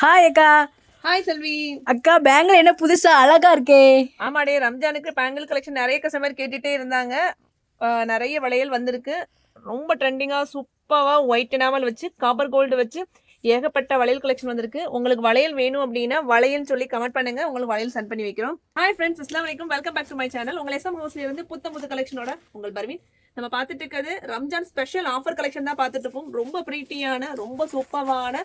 Hi அக்கா. Hi செல்வி. அக்கா bangle என்ன புதுசா அழகா இருக்கே. ஆமாடே, ரம்ஜானுக்கு பேங்கிள் கலெக்ஷன் நிறைய கஸ்டமர் கேட்டுட்டே இருந்தாங்க. நிறைய வளையல் வந்திருக்கு. ரொம்ப ட்ரெண்டிங்கா சூப்பராக ஒயிட் எனாமல் வச்சு காப்பர் கோல்டு வச்சு ஏகப்பட்ட வளையல் கலெக்ஷன் வந்திருக்கு. உங்களுக்கு வளையல் வேணும் அப்படின்னா வளையல்னு சொல்லி கமெண்ட் பண்ணுங்க, உங்களுக்கு வளையல் சென்ட் பண்ணி வைக்கிறோம். ஹாய் ஃப்ரெண்ட்ஸ், அஸ்ஸலாமு அலைக்கும். Welcome back to my channel. உங்கள் எஸ்எம் ஹவுஸ்ல இருந்து புது கலெக்ஷனோட உங்கள் பர்வீன். நம்ம பார்த்துட்டு இருக்கிறது ரம்ஜான் ஸ்பெஷல் ஆஃபர் கலெக்ஷன் தான் பார்த்துட்டு இருக்கோம். ரொம்ப ப்ரீட்டியான ரொம்ப சூப்பரான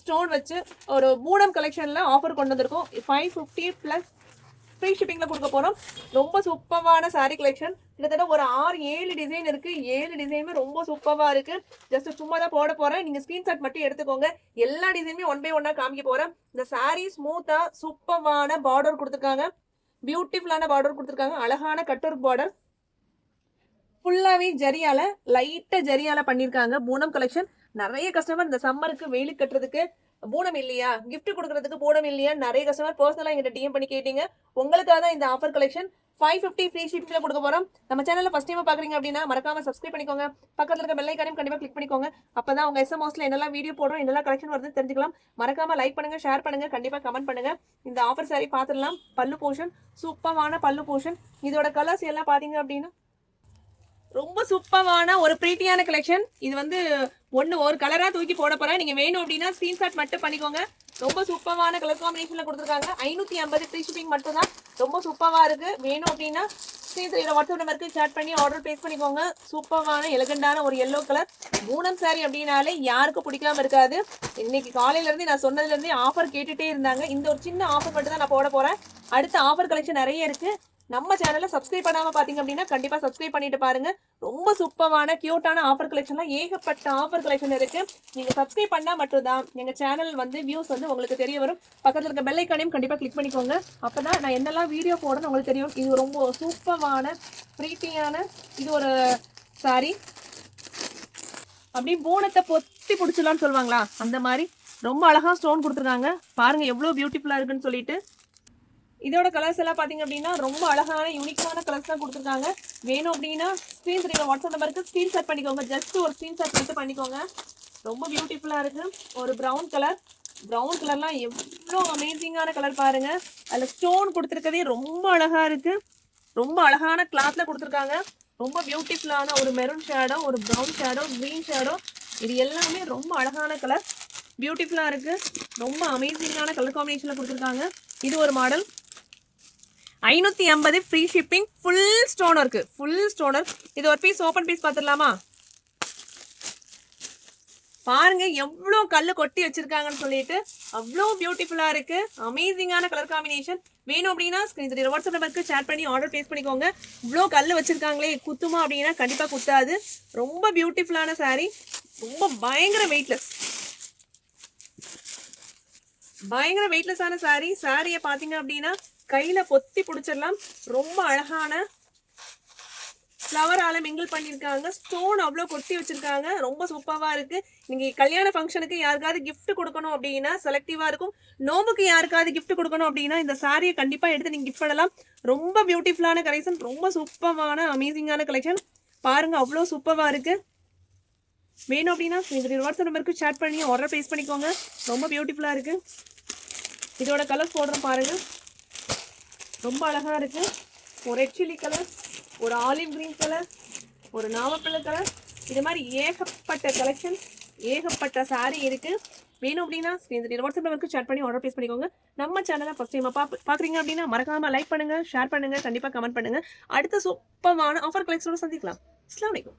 ஸ்டோன் வச்சு ஒரு மூடம் கலெக்ஷன்ல ஆஃபர் கொண்டு வந்திருக்கோம். 550 + ஃப்ரீ ஷிப்பிங்ல கொடுக்க போறோம். ரொம்ப சூப்பரான சாரீ கலெக்ஷன். கிட்டத்தட்ட ஒரு 6-7 டிசைன் இருக்கு. 7 டிசைனுமே ரொம்ப சூப்பரா இருக்கு. ஜஸ்ட் சும்மா தான் போட போறேன், நீங்க ஸ்கிரீன்ஷாட் மட்டும் எடுத்துக்கோங்க. எல்லா டிசைனுமே 1 by 1 காமிக்க போறேன். இந்த சாரீ ஸ்மூத்தா சூப்பரான பார்டர் கொடுத்துருக்காங்க. பியூட்டிஃபுல்லான பார்டர் கொடுத்துருக்காங்க. அழகான கட்டொர்க் பார்டர். ஃபுல்லாவே ஜரியால லைட்டா ஜரியால பண்ணிருக்காங்க. பூனம் கலெக்ஷன். நிறைய கஸ்டமர் இந்த சம்மருக்கு வெயிலுக்கு கட்டுறதுக்கு பூனம் இல்லையா, கிஃப்ட் கொடுக்கறதுக்கு பூனம் இல்லையா, நிறைய கஸ்டமர் பர்சனலா எங்கிட்ட டிஎம் பண்ணி கேட்டீங்க. உங்களுக்காக தான் இந்த ஆஃபர் கலெக்ஷன் 550 ஃப்ரீ ஷிப்பிங்ல கொடுக்க போறோம். நம்ம சேனல்ல ஃபர்ஸ்ட் டைம் பாக்குறீங்க அப்படின்னா மறக்காம சப்ஸ்கிரைப் பண்ணிக்கோங்க. பக்கத்துல இருக்க பெல் ஐகானையும் கண்டிப்பா கிளிக் பண்ணிக்கோங்க. அப்பதான் உங்க எஸ்எம்எஸ்ல என்னெல்லாம் வீடியோ போடுறோம், என்னெல்லாம் கலெக்ஷன் வருது தெரிஞ்சுக்கலாம். மறக்காம லைக் பண்ணுங்க, ஷேர் பண்ணுங்க, கண்டிப்பா கமெண்ட் பண்ணுங்க. இந்த ஆஃபர் சாரி பாத்துடலாம். பல்லு போர்ஷன் சூப்பரான பல்லு போர்ஷன். இதோட கலர்ஸ் எல்லாம் பாத்தீங்க அப்படின்னா ரொம்ப சூப்பரான ஒரு ப்ரீட்டியான கலெக்ஷன். இது வந்து ஒரு கலரா தூக்கி போட போறேன். நீங்க வேணும் அப்படின்னா ஸ்கிரீன்ஷாட் மட்டும் பண்ணிக்கோங்க. ரொம்ப சூப்பரான கலர் காம்பினேஷன்ல கொடுத்துருக்காங்க. 550 ஃப்ரீ ஷிப்பிங் மட்டும் தான். ரொம்ப சூப்பரா இருக்கு. வேணும் அப்படின்னா வாட்ஸ்அப் நம்பருக்கு சேட் பண்ணி ஆர்டர் பிளேஸ் பண்ணிக்கோங்க. சூப்பரான எலகண்டான ஒரு எல்லோ கலர் பூனம் சாரி அப்படின்னாலே யாருக்கும் பிடிக்காம இருக்காது. இன்னைக்கு காலையில இருந்து நான் சொன்னதுல இருந்தே ஆஃபர் கேட்டுட்டே இருந்தாங்க. இந்த ஒரு சின்ன ஆஃபர் மட்டும் தான் நான் போட போறேன். அடுத்த ஆஃபர் கலெக்ஷன் நிறைய இருக்கு. நம்ம சேனலை சப்ஸ்கிரைப் பண்ணாம பாத்தீங்க அப்படின்னா கண்டிப்பா சப்ஸ்கிரைப் பண்ணிட்டு பாருங்க. ரொம்ப சூப்பரான கியூட்டான ஆஃபர் கலெக்ஷன்லாம் ஏகப்பட்ட ஆஃபர் கலெக்ஷன் இருக்கு. நீங்க சப்ஸ்கிரைப் பண்ணா மட்டும்தான் எங்க சேனல் வந்து வியூஸ் வந்து உங்களுக்கு தெரிய வரும். பக்கத்துல இருக்க பெல் ஐகானையும் கண்டிப்பா கிளிக் பண்ணிக்கோங்க. அப்பதான் நான் என்னெல்லாம் வீடியோ போடணும் உங்களுக்கு தெரியும். இது ரொம்ப சூப்பரான ப்ரீட்டியான இது ஒரு சாரி. அப்படி பூனத்தை பொத்தி பிடிச்சலாம்னு சொல்லுவாங்களா, அந்த மாதிரி ரொம்ப அழகா ஸ்டோன் கொடுத்துருக்காங்க. பாருங்க எவ்வளவு பியூட்டிஃபுல்லா இருக்குன்னு சொல்லிட்டு. இதோட கலர்ஸ் எல்லாம் பாத்தீங்க அப்படின்னா ரொம்ப அழகான யூனிக்கான கலர்ஸ் தான் கொடுத்துருக்காங்க. வேணும் அப்படின்னா வாட்ஸ்அப் நம்பருக்கு ஸ்கிரீன்ஷாட் பண்ணிக்கோங்க. ஜஸ்ட் ஒரு ஸ்கிரீன்ஷாட் மட்டும் பண்ணிக்கோங்க. ரொம்ப பியூட்டிஃபுல்லா இருக்கு. ஒரு ப்ரௌன் கலர்லாம் எவ்வளோ அமேசிங்கான கலர் பாருங்க. அதுல ஸ்டோன் கொடுத்துருக்கதே ரொம்ப அழகா இருக்கு. ரொம்ப அழகான கிளாத்ல கொடுத்துருக்காங்க. ரொம்ப பியூட்டிஃபுல்லான ஒரு மெரூன் ஷேடோ, ஒரு ப்ரௌன் ஷேடோ, கிரீன் ஷேடோ, இது எல்லாமே ரொம்ப அழகான கலர். பியூட்டிஃபுல்லா இருக்கு. ரொம்ப அமேசிங்கான கலர் காம்பினேஷன்ல கொடுத்துருக்காங்க. இது ஒரு model. 550 free shipping. Full Stoner. இது ஒரு பீஸ் ஓப்பன் பீஸ் பார்த்துடலாமா? பாருங்க எவ்வளோ கல்லு கொட்டி வச்சிருக்காங்கன்னு சொல்லிட்டு அவ்வளோ பியூட்டிஃபுல்லா இருக்கு. அமேசிங்கான கலர் காம்பினேஷன். வேணும் அப்படின்னா வாட்ஸ்அப் நம்பருக்கு சேட் பண்ணி ஆர்டர் பிளேஸ் பண்ணிக்கோங்க. இவ்வளோ கல்லு வச்சிருக்காங்களே, குத்துமா அப்படின்னா கண்டிப்பா குத்தாது. ரொம்ப பியூட்டிஃபுல்லான சாரி. ரொம்ப பயங்கர வெயிட்லெஸ்ஸான சாரி. சாரியை பாத்தீங்க அப்படின்னா கையில பொத்தி பிடிச்சிடலாம். ரொம்ப அழகான ஃப்ளவரால மிங்கிள் பண்ணிருக்காங்க. ஸ்டோன் அவ்வளோ கொட்டி வச்சிருக்காங்க. ரொம்ப சூப்பரா இருக்கு. நீங்க கல்யாண ஃபங்க்ஷனுக்கு யாருக்காவது கிஃப்ட் கொடுக்கணும் அப்படின்னா செலக்டிவா இருக்கும். நோம்புக்கு யாருக்காவது கிஃப்ட் கொடுக்கணும் அப்படின்னா இந்த சாரியை கண்டிப்பா எடுத்து நீங்க கிஃப்ட் பண்ணலாம். ரொம்ப பியூட்டிஃபுல்லான கலெக்ஷன். ரொம்ப சூப்பரான அமேசிங்கான கலெக்ஷன். பாருங்க அவ்வளோ சூப்பரா இருக்கு. வேணும் அப்படின்னா வாட்ஸ்அப் நம்பருக்கு சேட் பண்ணி ஆர்டர் பிளேஸ் பண்ணிக்கோங்க. ரொம்ப பியூட்டிஃபுல்லா இருக்கு. இதோட கலர் போடுறோம் பாருங்க. ரொம்ப அழகா இருக்கு. ஒரு ரெட் சில்லி கலர், ஒரு ஆலிவ் கிரீன் கலர், ஒரு நாவப்பழ கலர், இது மாதிரி ஏகப்பட்ட கலெக்ஷன், ஏகப்பட்ட சாரி இருக்கு. வேணும் அப்படின்னா வாட்ஸ்அப் நம்பருக்கு சேட் பண்ணி ஆர்டர் பிளேஸ் பண்ணிக்கோங்க. நம்ம சேனலை ஃபர்ஸ்ட் டைம் பாக்குறீங்க அப்படின்னா மறக்காம லைக் பண்ணுங்க, ஷேர் பண்ணுங்க, கண்டிப்பா கமெண்ட் பண்ணுங்க. அடுத்த சூப்பரான ஆஃபர் கலெக்ஷனோட சந்திக்கலாம். அஸ்ஸலாமு அலைக்கும்.